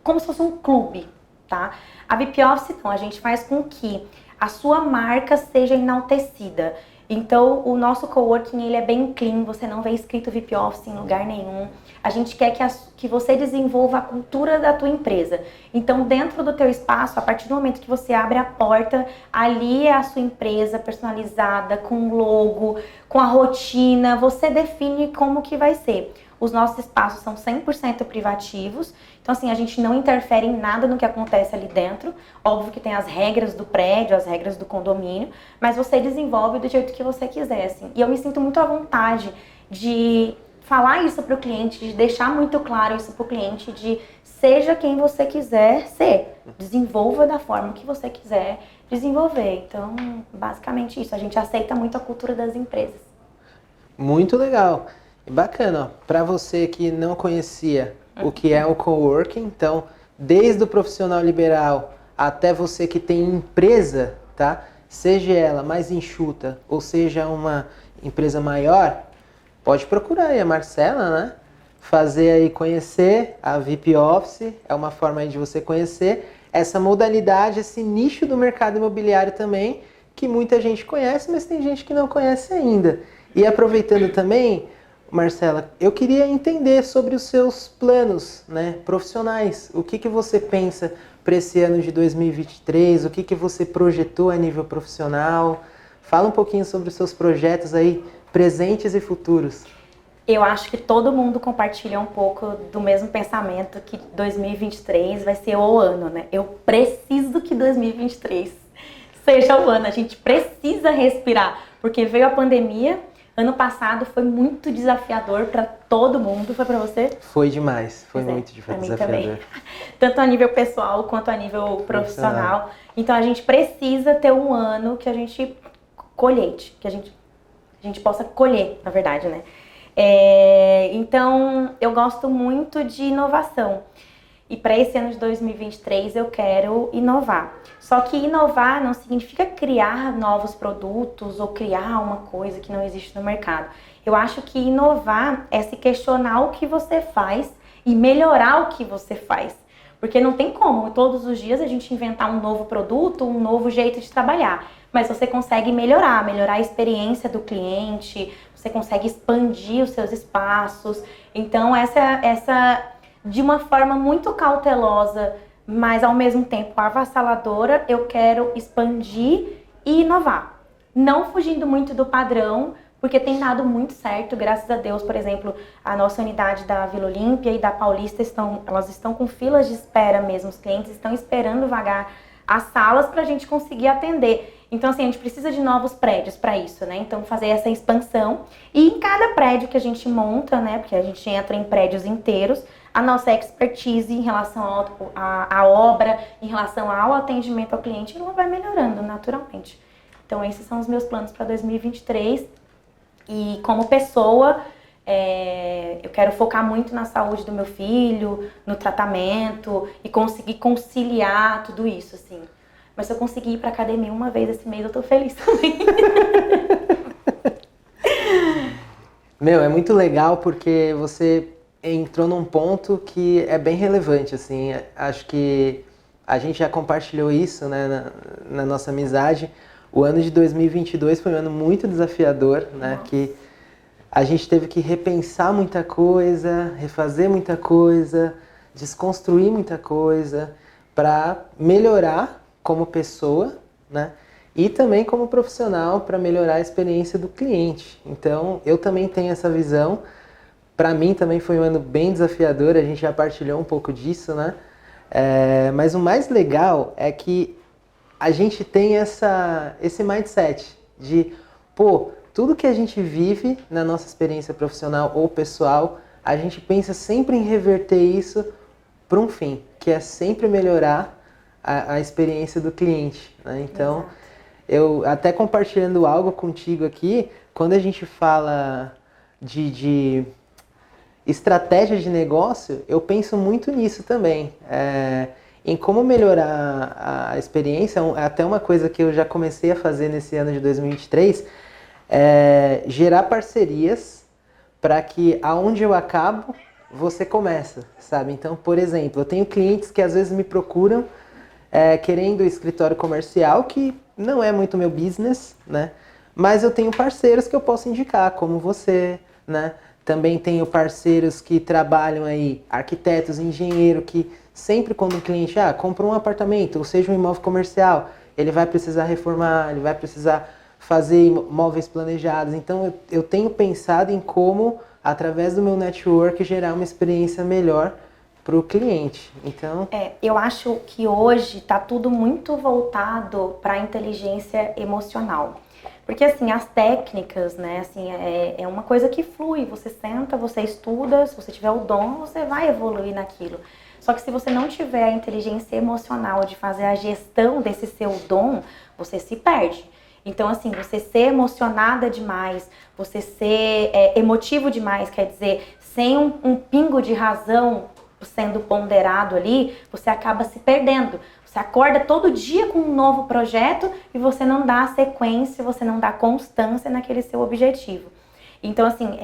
como se fosse um clube, tá? A VIP Office, não, a gente faz com que a sua marca seja enaltecida. Então, o nosso coworking, ele é bem clean, você não vê escrito VIP Office em lugar nenhum. A gente quer que você desenvolva a cultura da tua empresa. Então, dentro do teu espaço, a partir do momento que você abre a porta, ali é a sua empresa personalizada, com logo, com a rotina, você define como que vai ser. Os nossos espaços são 100% privativos, então assim, a gente não interfere em nada no que acontece ali dentro. Óbvio que tem as regras do prédio, as regras do condomínio, mas você desenvolve do jeito que você quiser, assim. E eu me sinto muito à vontade de falar isso para o cliente, de deixar muito claro isso para o cliente, de seja quem você quiser ser, desenvolva da forma que você quiser desenvolver. Então, basicamente isso, a gente aceita muito a cultura das empresas. Muito legal. Bacana, para você que não conhecia o que é o coworking, então, desde o profissional liberal até você que tem empresa, tá? Seja ela mais enxuta ou seja uma empresa maior, pode procurar aí a Marcela, né? Fazer aí conhecer a VIP Office, é uma forma aí de você conhecer essa modalidade, esse nicho do mercado imobiliário também, que muita gente conhece, mas tem gente que não conhece ainda. E aproveitando também, Marcela, eu queria entender sobre os seus planos, né, profissionais. O que você pensa para esse ano de 2023? O que você projetou a nível profissional? Fala um pouquinho sobre os seus projetos aí, presentes e futuros. Eu acho que todo mundo compartilha um pouco do mesmo pensamento que 2023 vai ser o ano, né? Eu preciso que 2023 seja o ano, a gente precisa respirar, porque veio a pandemia, ano passado foi muito desafiador para todo mundo, foi para você? Foi demais, foi Pois é, muito pra mim desafiador. também. Tanto a nível pessoal quanto a nível profissional. Então a gente precisa ter um ano que a gente colheite, que a gente possa colher, na verdade, né? Então eu gosto muito de inovação. E para esse ano de 2023 eu quero inovar. Só que inovar não significa criar novos produtos ou criar uma coisa que não existe no mercado. Eu acho que inovar é se questionar o que você faz e melhorar o que você faz. Porque não tem como todos os dias a gente inventar um novo produto, um novo jeito de trabalhar. Mas você consegue melhorar a experiência do cliente, você consegue expandir os seus espaços. Então essa de uma forma muito cautelosa, mas ao mesmo tempo avassaladora, eu quero expandir e inovar. Não fugindo muito do padrão, porque tem dado muito certo, graças a Deus. Por exemplo, a nossa unidade da Vila Olímpia e da Paulista elas estão com filas de espera mesmo, os clientes estão esperando vagar as salas para a gente conseguir atender. Então, assim, a gente precisa de novos prédios para isso, né? Então, fazer essa expansão. E em cada prédio que a gente monta, né? Porque a gente entra em prédios inteiros, a nossa expertise em relação à obra, em relação ao atendimento ao cliente, ela vai melhorando naturalmente. Então, esses são os meus planos para 2023. E como pessoa, eu quero focar muito na saúde do meu filho, no tratamento e conseguir conciliar tudo isso, assim. Mas se eu conseguir ir pra academia uma vez esse mês, eu tô feliz também. Meu, é muito legal porque você entrou num ponto que é bem relevante, assim. Acho que a gente já compartilhou isso, né, na nossa amizade. O ano de 2022 foi um ano muito desafiador, né? Nossa. Que a gente teve que repensar muita coisa, refazer muita coisa, desconstruir muita coisa para melhorar como pessoa, né? E também como profissional para melhorar a experiência do cliente. Então, eu também tenho essa visão. Para mim também foi um ano bem desafiador, a gente já partilhou um pouco disso, né? Mas o mais legal é que a gente tem esse mindset de, pô, tudo que a gente vive na nossa experiência profissional ou pessoal, a gente pensa sempre em reverter isso para um fim, que é sempre melhorar a experiência do cliente, né? Então, Exato. eu até compartilhando algo contigo aqui, quando a gente fala de estratégia de negócio, eu penso muito nisso também. Em como melhorar a experiência, até uma coisa que eu já comecei a fazer nesse ano de 2023, gerar parcerias para que aonde eu acabo, você começa, sabe? Então, por exemplo, eu tenho clientes que às vezes me procuram querendo escritório comercial, que não é muito meu business, né? Mas eu tenho parceiros que eu posso indicar, como você, né? Também tenho parceiros que trabalham aí, arquitetos, engenheiro, que sempre quando o cliente compra um apartamento, ou seja, um imóvel comercial, ele vai precisar reformar, ele vai precisar fazer móveis planejados. Então eu tenho pensado em como, através do meu network, gerar uma experiência melhor para o cliente. Então, eu acho que hoje está tudo muito voltado para a inteligência emocional. Porque, assim, as técnicas, né, assim, é uma coisa que flui. Você senta, você estuda, se você tiver o dom, você vai evoluir naquilo. Só que se você não tiver a inteligência emocional de fazer a gestão desse seu dom, você se perde. Então, assim, você ser emocionada demais, você ser emotivo demais, quer dizer, sem um pingo de razão sendo ponderado ali, você acaba se perdendo. Você acorda todo dia com um novo projeto e você não dá sequência, você não dá constância naquele seu objetivo. Então, assim,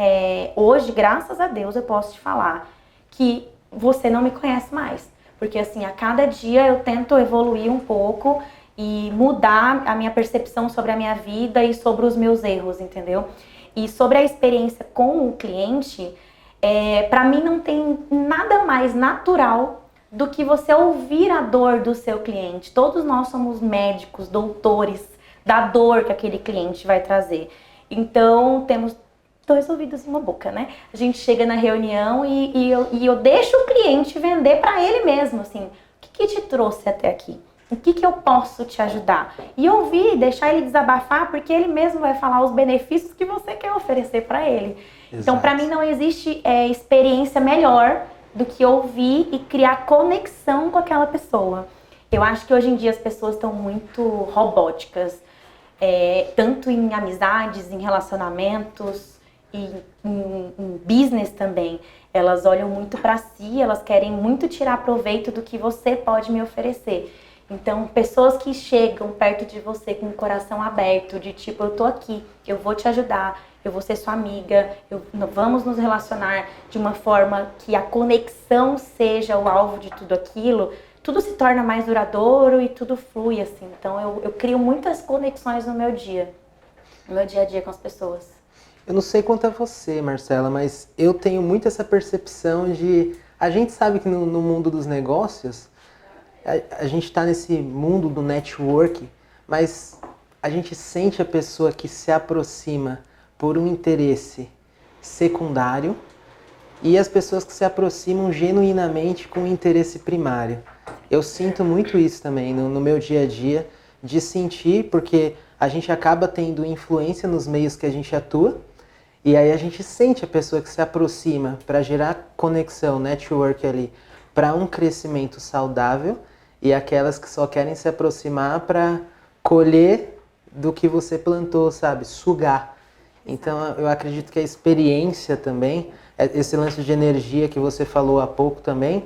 hoje, graças a Deus, eu posso te falar que você não me conhece mais. Porque, assim, a cada dia eu tento evoluir um pouco e mudar a minha percepção sobre a minha vida e sobre os meus erros, entendeu? E sobre a experiência com o cliente, para mim não tem nada mais natural do que você ouvir a dor do seu cliente. Todos nós somos médicos, doutores, da dor que aquele cliente vai trazer. Então, temos 2 ouvidos e uma boca, né? A gente chega na reunião e eu deixo o cliente vender para ele mesmo, assim, o que te trouxe até aqui? O que eu posso te ajudar? E ouvir, deixar ele desabafar, porque ele mesmo vai falar os benefícios que você quer oferecer para ele. Exato. Então, para mim, não existe experiência melhor do que ouvir e criar conexão com aquela pessoa. Eu acho que hoje em dia as pessoas estão muito robóticas, tanto em amizades, em relacionamentos, e em business também. Elas olham muito para si, elas querem muito tirar proveito do que você pode me oferecer. Então, pessoas que chegam perto de você com o coração aberto, de tipo, eu tô aqui, eu vou te ajudar, eu vou ser sua amiga, vamos nos relacionar de uma forma que a conexão seja o alvo de tudo aquilo, tudo se torna mais duradouro e tudo flui, assim. Então, eu crio muitas conexões no meu dia a dia com as pessoas. Eu não sei quanto a você, Marcela, mas eu tenho muito essa percepção de... A gente sabe que no mundo dos negócios, a gente está nesse mundo do network, mas a gente sente a pessoa que se aproxima por um interesse secundário e as pessoas que se aproximam genuinamente com um interesse primário. Eu sinto muito isso também no meu dia a dia, de sentir, porque a gente acaba tendo influência nos meios que a gente atua, e aí a gente sente a pessoa que se aproxima para gerar conexão, network ali, para um crescimento saudável, e aquelas que só querem se aproximar para colher do que você plantou, sabe? Sugar. Então eu acredito que a experiência também, esse lance de energia que você falou há pouco também,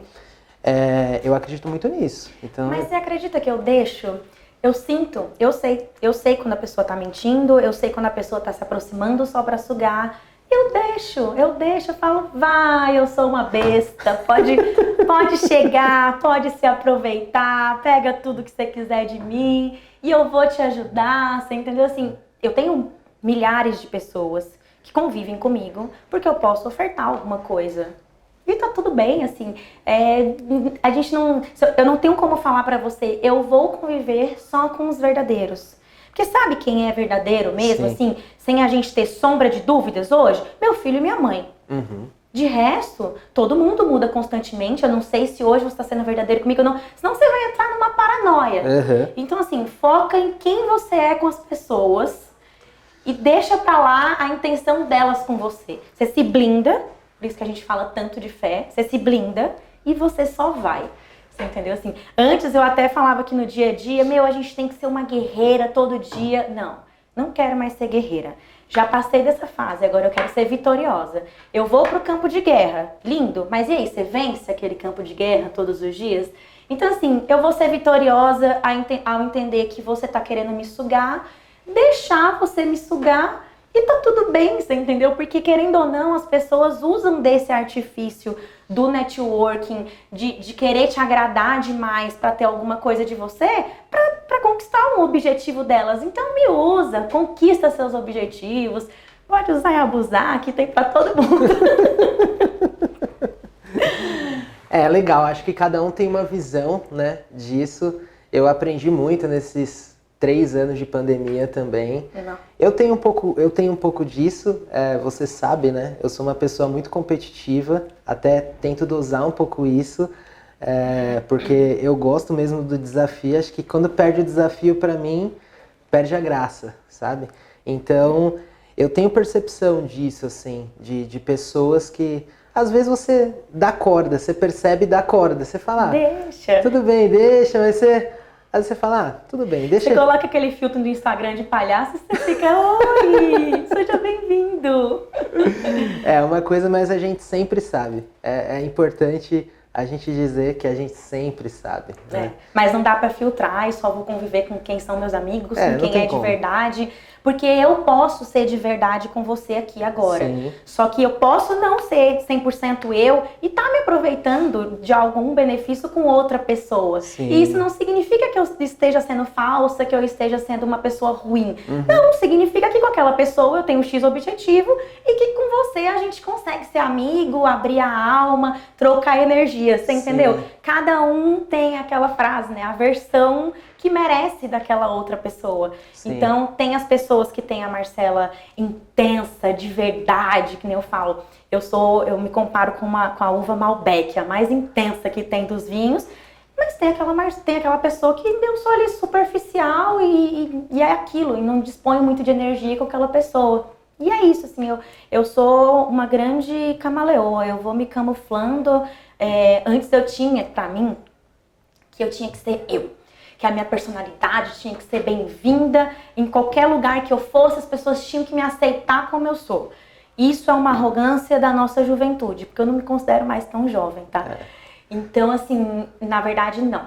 eu acredito muito nisso. Então... Mas você acredita que eu deixo? Eu sinto, eu sei quando a pessoa tá mentindo, eu sei quando a pessoa tá se aproximando só pra sugar. Eu deixo, eu falo, vai, eu sou uma besta, pode chegar, pode se aproveitar, pega tudo que você quiser de mim e eu vou te ajudar, você entendeu? Assim, eu tenho milhares de pessoas que convivem comigo porque eu posso ofertar alguma coisa. E tá tudo bem, assim, a gente não... Eu não tenho como falar pra você, eu vou conviver só com os verdadeiros. Porque sabe quem é verdadeiro mesmo, Sim. assim, sem a gente ter sombra de dúvidas hoje? Meu filho e minha mãe. Uhum. De resto, todo mundo muda constantemente, eu não sei se hoje você tá sendo verdadeiro comigo ou não, senão você vai entrar numa paranoia. Uhum. Então, assim, foca em quem você é com as pessoas e deixa pra lá a intenção delas com você. Você se blinda. Por isso que a gente fala tanto de fé, você se blinda e você só vai. Você entendeu? Assim, antes eu até falava que no dia a dia, a gente tem que ser uma guerreira todo dia. Não quero mais ser guerreira. Já passei dessa fase, agora eu quero ser vitoriosa. Eu vou pro campo de guerra, lindo, mas e aí, você vence aquele campo de guerra todos os dias? Então assim, eu vou ser vitoriosa ao entender que você tá querendo me sugar, deixar você me sugar. E tá tudo bem, você entendeu? Porque querendo ou não, as pessoas usam desse artifício do networking, de querer te agradar demais pra ter alguma coisa de você, pra conquistar um objetivo delas. Então me usa, conquista seus objetivos, pode usar e abusar, que tem pra todo mundo. Legal, acho que cada um tem uma visão, né, disso. Eu aprendi muito nesses 3 anos de pandemia também. Eu tenho um pouco disso, você sabe, né? Eu sou uma pessoa muito competitiva, até tento dosar um pouco isso, porque eu gosto mesmo do desafio. Acho que quando perde o desafio, pra mim, perde a graça, sabe? Então, eu tenho percepção disso, assim, de pessoas que... Às vezes você dá corda, você percebe e dá corda. Você fala, deixa. Tudo bem, deixa, mas você... Aí você fala, tudo bem, deixa... Você coloca aquele filtro do Instagram de palhaço e você fica, oi, seja bem-vindo. Uma coisa, mas a gente sempre sabe. É importante a gente dizer que a gente sempre sabe. Né? Mas não dá pra filtrar e só vou conviver com quem são meus amigos, com quem é de verdade. Porque eu posso ser de verdade com você aqui agora. Sim. Só que eu posso não ser 100% eu e tá me aproveitando de algum benefício com outra pessoa. Sim. E isso não significa que eu esteja sendo falsa, que eu esteja sendo uma pessoa ruim. Uhum. Não, significa que com aquela pessoa eu tenho um X objetivo e que com você a gente consegue ser amigo, abrir a alma, trocar energia. dia, você entendeu? Cada um tem aquela frase, né? A versão que merece daquela outra pessoa. Sim. Então, tem as pessoas que tem a Marcela intensa, de verdade, que nem eu falo. Eu me comparo com a uva Malbec, a mais intensa que tem dos vinhos. Mas tem aquela pessoa que eu sou ali superficial e é aquilo, e não disponho muito de energia com aquela pessoa. E é isso, assim, eu sou uma grande camaleoa, eu vou me camuflando. Antes eu tinha, pra mim, que eu tinha que ser eu. Que a minha personalidade tinha que ser bem-vinda. Em qualquer lugar que eu fosse, as pessoas tinham que me aceitar como eu sou. Isso é uma arrogância da nossa juventude, porque eu não me considero mais tão jovem, tá? Então, assim, na verdade, não.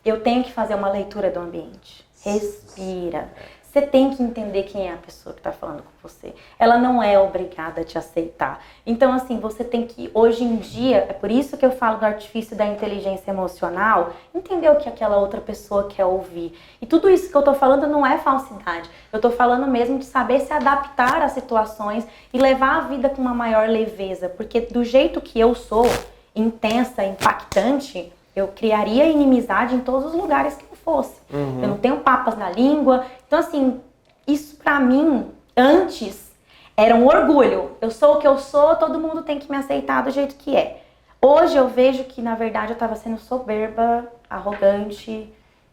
Eu tenho que fazer uma leitura do ambiente. Respira. Você tem que entender quem é a pessoa que está falando com você. Ela não é obrigada a te aceitar. Então, assim, você tem que, hoje em dia, é por isso que eu falo do artifício da inteligência emocional, entender o que aquela outra pessoa quer ouvir. E tudo isso que eu tô falando não é falsidade. Eu tô falando mesmo de saber se adaptar às situações e levar a vida com uma maior leveza. Porque do jeito que eu sou, intensa, impactante, eu criaria inimizade em todos os lugares que eu fosse. Eu não tenho papas na língua. Então, assim, isso pra mim, antes, era um orgulho. Eu sou o que eu sou, todo mundo tem que me aceitar do jeito que é. Hoje eu vejo que, na verdade, eu tava sendo soberba, arrogante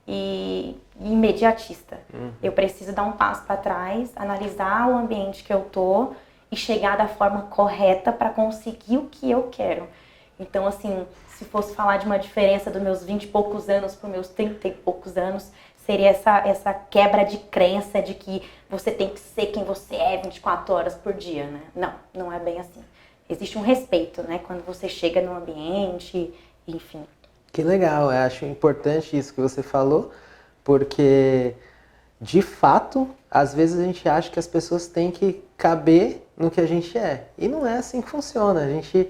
e imediatista. Eu preciso dar um passo pra trás, analisar o ambiente que eu tô e chegar da forma correta pra conseguir o que eu quero. Então, assim, se fosse falar de uma diferença dos meus 20 e poucos anos para os meus 30 e poucos anos, seria essa quebra de crença de que você tem que ser quem você é 24 horas por dia, né? Não é bem assim. Existe um respeito, né? Quando você chega no ambiente, enfim. Que legal, eu acho importante isso que você falou, porque, de fato, às vezes a gente acha que as pessoas têm que caber no que a gente é. E não é assim que funciona. A gente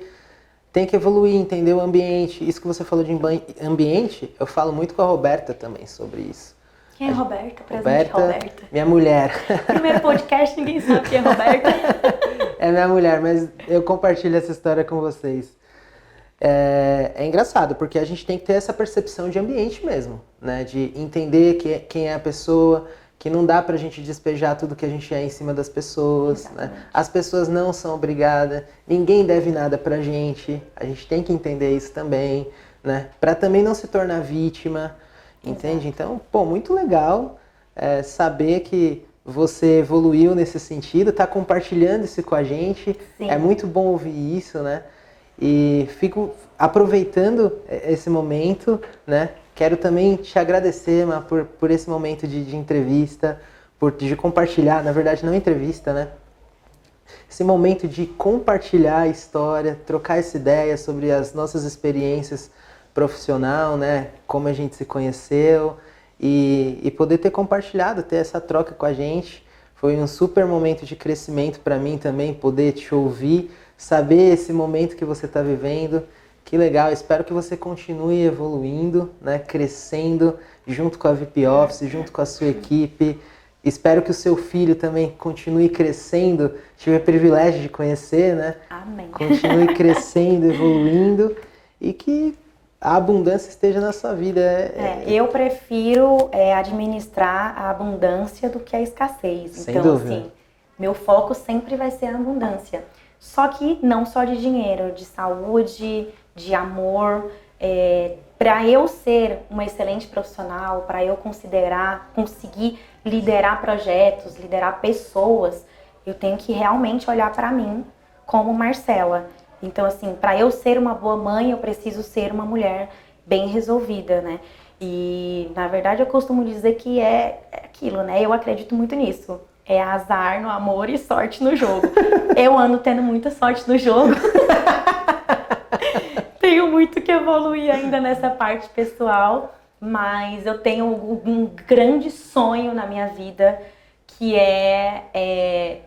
tem que evoluir, entender o ambiente. Isso que você falou de ambiente, eu falo muito com a Roberta também sobre isso. Quem é a Roberta? Presente Roberta. Minha mulher. Primeiro podcast, ninguém sabe quem é a Roberta. É minha mulher, mas eu compartilho essa história com vocês. É engraçado, porque a gente tem que ter essa percepção de ambiente mesmo, né? De entender quem é a pessoa, que não dá pra gente despejar tudo que a gente é em cima das pessoas, né? As pessoas não são obrigadas, ninguém deve nada pra gente, a gente tem que entender isso também, né? Pra também não se tornar vítima, entende? Então, pô, muito legal saber que você evoluiu nesse sentido, tá compartilhando isso com a gente, Sim. É muito bom ouvir isso, né? E fico aproveitando esse momento, né? Quero também te agradecer, Ma, por esse momento de entrevista, de compartilhar, na verdade não entrevista, né? Esse momento de compartilhar a história, trocar essa ideia sobre as nossas experiências profissional, né? Como a gente se conheceu e poder ter compartilhado, ter essa troca com a gente. Foi um super momento de crescimento para mim também, poder te ouvir, saber esse momento que você está vivendo. Que legal, espero que você continue evoluindo, né, crescendo junto com a VP Office, junto com a sua equipe. Espero que o seu filho também continue crescendo. Tive o privilégio de conhecer, né? Amém. Continue crescendo, evoluindo e que a abundância esteja na sua vida. Eu prefiro administrar a abundância do que a escassez. Sem então, dúvida. assim, meu foco sempre vai ser a abundância. Só que não só de dinheiro, de saúde, de amor. Para eu ser uma excelente profissional, para eu conseguir liderar projetos, liderar pessoas, eu tenho que realmente olhar para mim como Marcela. Então, assim, para eu ser uma boa mãe, eu preciso ser uma mulher bem resolvida, né? E, na verdade, eu costumo dizer que é aquilo, né? Eu acredito muito nisso. É azar no amor e sorte no jogo. Eu ando tendo muita sorte no jogo. Tenho muito que evoluir ainda nessa parte pessoal, mas eu tenho um grande sonho na minha vida, que é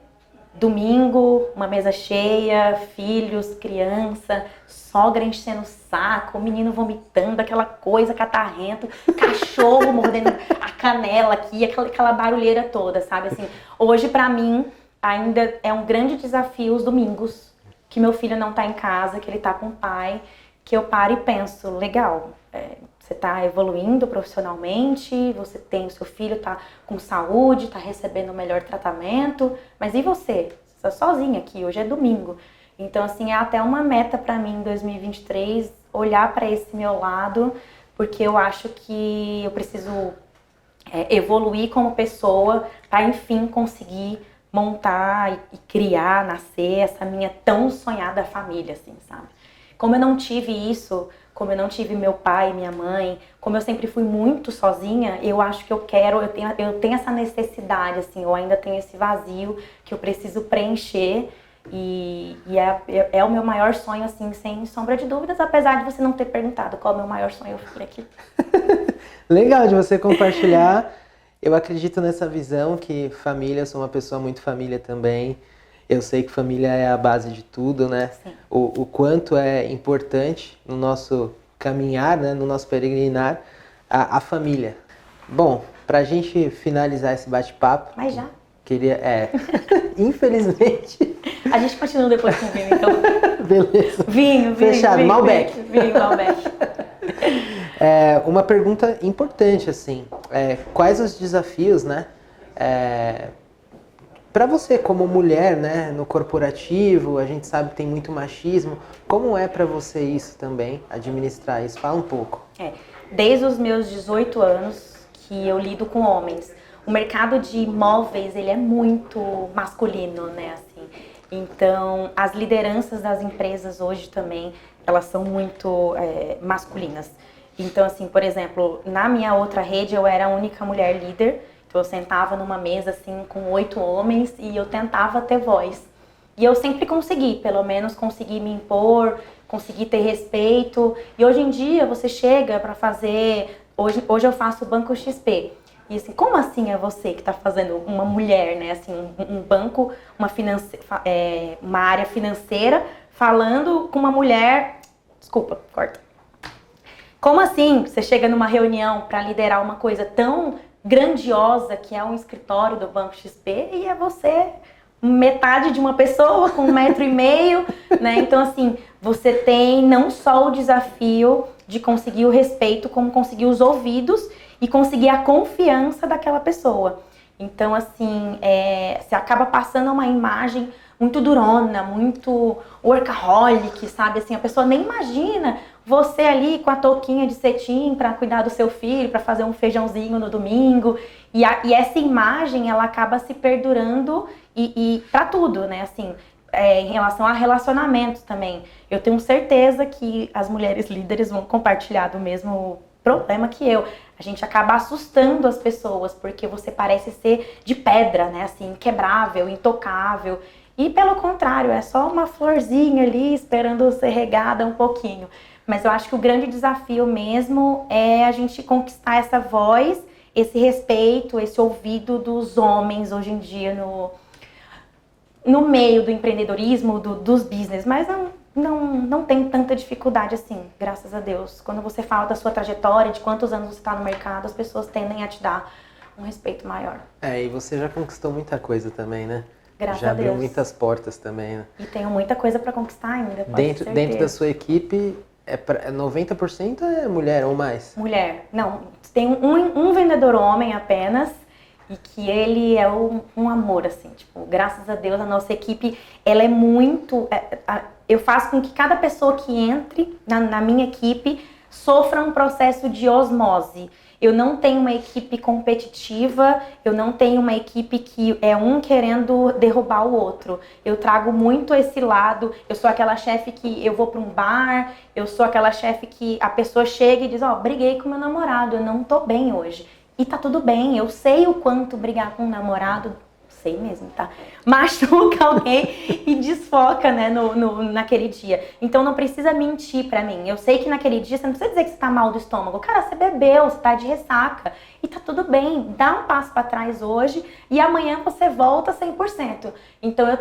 domingo, uma mesa cheia, filhos, criança, sogra enchendo o saco, o menino vomitando, aquela coisa catarrento, cachorro mordendo a canela aqui, aquela barulheira toda, sabe? Assim, hoje pra mim ainda é um grande desafio os domingos, que meu filho não tá em casa, que ele tá com o pai, que eu paro e penso, legal, você está evoluindo profissionalmente, você tem o seu filho, está com saúde, está recebendo o melhor tratamento, mas e você? Você está sozinha aqui, hoje é domingo. Então, assim, é até uma meta para mim em 2023, olhar para esse meu lado, porque eu acho que eu preciso evoluir como pessoa para, enfim, conseguir montar e criar, nascer essa minha tão sonhada família, assim, sabe? Como eu não tive isso, como eu não tive meu pai, minha mãe, como eu sempre fui muito sozinha, eu acho que eu tenho essa necessidade, assim, eu ainda tenho esse vazio que eu preciso preencher e é o meu maior sonho, assim, sem sombra de dúvidas, apesar de você não ter perguntado qual é o meu maior sonho, eu falei aqui. Legal de você compartilhar. Eu acredito nessa visão que família, eu sou uma pessoa muito família também. Eu sei que família é a base de tudo, né? O quanto é importante no nosso caminhar, né? No nosso peregrinar, a família. Bom, pra gente finalizar esse bate-papo... Mas já? Infelizmente... A gente continua depois com o vinho, então. Beleza. Vinho. Fechado, vinho, Malbec. Vinho, Malbec. Uma pergunta importante, assim. Quais os desafios, né? Para você como mulher, né, no corporativo, a gente sabe que tem muito machismo. Como é para você isso também, administrar isso? Fala um pouco. Desde os meus 18 anos que eu lido com homens. O mercado de imóveis, ele é muito masculino, né, assim. Então, as lideranças das empresas hoje também, elas são muito masculinas. Então, assim, por exemplo, na minha outra rede eu era a única mulher líder. Então eu sentava numa mesa assim com 8 homens e eu tentava ter voz. E eu sempre consegui, pelo menos consegui me impor, consegui ter respeito. E hoje em dia você chega para fazer... Hoje eu faço o Banco XP. E assim, como assim é você que está fazendo uma mulher, né? Assim, um banco, uma área financeira, falando com uma mulher... Desculpa, corta. Como assim você chega numa reunião para liderar uma coisa tão grandiosa que é um escritório do Banco XP e é você metade de uma pessoa com 1,5 m, né? Então, assim, você tem não só o desafio de conseguir o respeito, como conseguir os ouvidos e conseguir a confiança daquela pessoa. Então, assim, você acaba passando uma imagem muito durona, muito workaholic, sabe? Assim, a pessoa nem imagina você ali com a touquinha de cetim para cuidar do seu filho, para fazer um feijãozinho no domingo. E essa imagem, ela acaba se perdurando e para tudo, né? Assim, em relação a relacionamentos também. Eu tenho certeza que as mulheres líderes vão compartilhar do mesmo problema que eu. A gente acaba assustando as pessoas, porque você parece ser de pedra, né? Assim, inquebrável, intocável. E pelo contrário, é só uma florzinha ali esperando ser regada um pouquinho. Mas eu acho que o grande desafio mesmo é a gente conquistar essa voz, esse respeito, esse ouvido dos homens hoje em dia no meio do empreendedorismo, dos business. Mas não tem tanta dificuldade assim, graças a Deus. Quando você fala da sua trajetória, de quantos anos você está no mercado, as pessoas tendem a te dar um respeito maior. E você já conquistou muita coisa também, né? Graças já a Deus. Já abriu muitas portas também, né? E tenho muita coisa para conquistar ainda, pode ter certeza. Dentro da sua equipe, 90% é mulher ou mais? Mulher. Não, tem um vendedor homem apenas, e que ele é um amor, assim, tipo, graças a Deus a nossa equipe, ela é muito... eu faço com que cada pessoa que entre na minha equipe sofra um processo de osmose. Eu não tenho uma equipe competitiva, eu não tenho uma equipe que é um querendo derrubar o outro. Eu trago muito esse lado, eu sou aquela chefe que eu vou para um bar, eu sou aquela chefe que a pessoa chega e diz, briguei com meu namorado, eu não tô bem hoje. E tá tudo bem, eu sei o quanto brigar com um namorado, sei mesmo, tá? Machuca alguém e desfoca, né, naquele dia. Então não precisa mentir pra mim. Eu sei que naquele dia você não precisa dizer que você tá mal do estômago. Cara, você bebeu, você tá de ressaca. E tá tudo bem, dá um passo pra trás hoje e amanhã você volta 100%. Então eu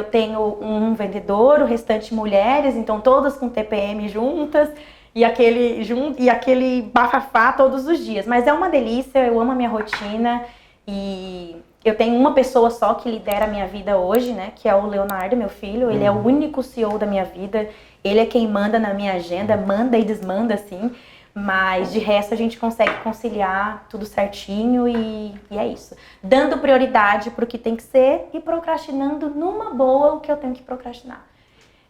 tenho um vendedor, o restante mulheres, então todas com TPM juntas. E aquele bafafá todos os dias. Mas é uma delícia, eu amo a minha rotina. E eu tenho uma pessoa só que lidera a minha vida hoje, né? Que é o Leonardo, meu filho. Ele é o único CEO da minha vida. Ele é quem manda na minha agenda, manda e desmanda, assim. Mas de resto a gente consegue conciliar tudo certinho e é isso. Dando prioridade pro que tem que ser e procrastinando numa boa o que eu tenho que procrastinar.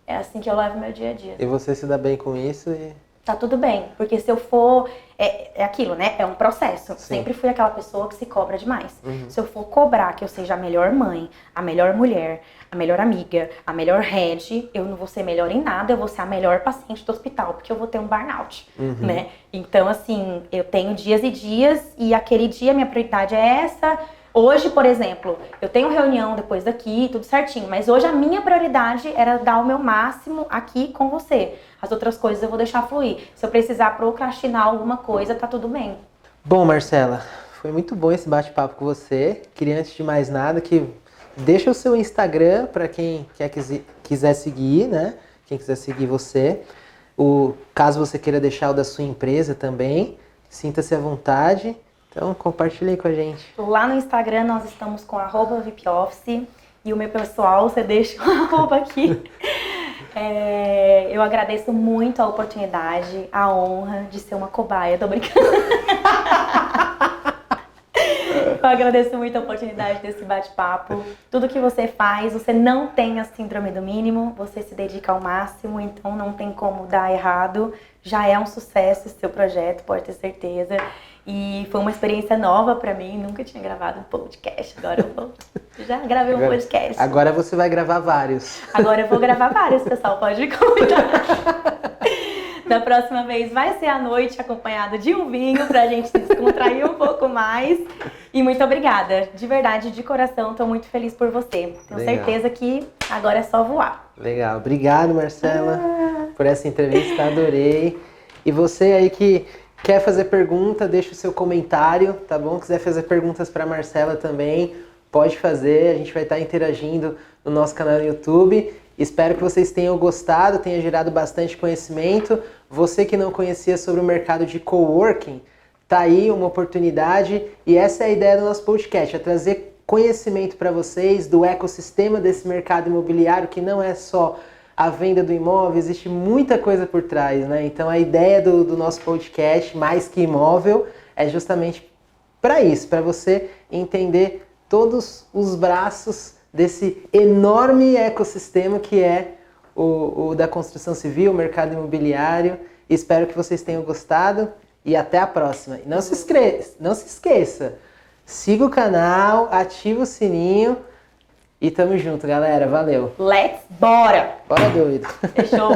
É assim que eu levo meu dia a dia. E você se dá bem com isso e... Tá tudo bem, porque se eu for... É aquilo, né? É um processo. Sim. Sempre fui aquela pessoa que se cobra demais. Se eu for cobrar que eu seja a melhor mãe, a melhor mulher, a melhor amiga, a melhor head, eu não vou ser melhor em nada, eu vou ser a melhor paciente do hospital, porque eu vou ter um burnout, né? Então, assim, eu tenho dias e dias, e aquele dia minha prioridade é essa. Hoje, por exemplo, eu tenho reunião depois daqui, tudo certinho, mas hoje a minha prioridade era dar o meu máximo aqui com você. As outras coisas eu vou deixar fluir. Se eu precisar procrastinar alguma coisa, tá tudo bem. Bom, Marcela, foi muito bom esse bate-papo com você. Queria, antes de mais nada, que deixa o seu Instagram para quem quiser seguir, né? Quem quiser seguir você. Caso você queira deixar o da sua empresa também, sinta-se à vontade. Então, compartilha aí com a gente. Lá no Instagram nós estamos com @VIPOffice e o meu pessoal, você deixa o aqui. Eu agradeço muito a oportunidade, a honra de ser uma cobaia, tô brincando. Eu agradeço muito a oportunidade desse bate-papo. Tudo que você faz, você não tem a síndrome do mínimo, você se dedica ao máximo, então não tem como dar errado. Já é um sucesso esse seu projeto, pode ter certeza. E foi uma experiência nova pra mim, nunca tinha gravado um podcast, agora já gravei um podcast. Agora você vai gravar vários. Agora eu vou gravar vários, pessoal, pode me convidar. Da próxima vez vai ser à noite, acompanhado de um vinho, pra gente se descontrair um pouco mais. E muito obrigada, de verdade, de coração, tô muito feliz por você. Tenho certeza que agora é só voar. Legal, obrigado, Marcela, por essa entrevista, adorei. E você aí que quer fazer pergunta, deixa o seu comentário, tá bom? Quiser fazer perguntas para Marcela também, pode fazer. A gente vai estar interagindo no nosso canal no YouTube. Espero que vocês tenham gostado, tenha gerado bastante conhecimento. Você que não conhecia sobre o mercado de coworking, tá aí uma oportunidade. E essa é a ideia do nosso podcast, é trazer conhecimento para vocês do ecossistema desse mercado imobiliário, que não é só a venda do imóvel, existe muita coisa por trás, né? Então a ideia do nosso podcast, Mais Que Imóvel, é justamente para isso, para você entender todos os braços desse enorme ecossistema que é o da construção civil, o mercado imobiliário. Espero que vocês tenham gostado e até a próxima. E não se esqueça, siga o canal, ativa o sininho. E tamo junto, galera. Valeu. Bora! Bora, doido. Fechou.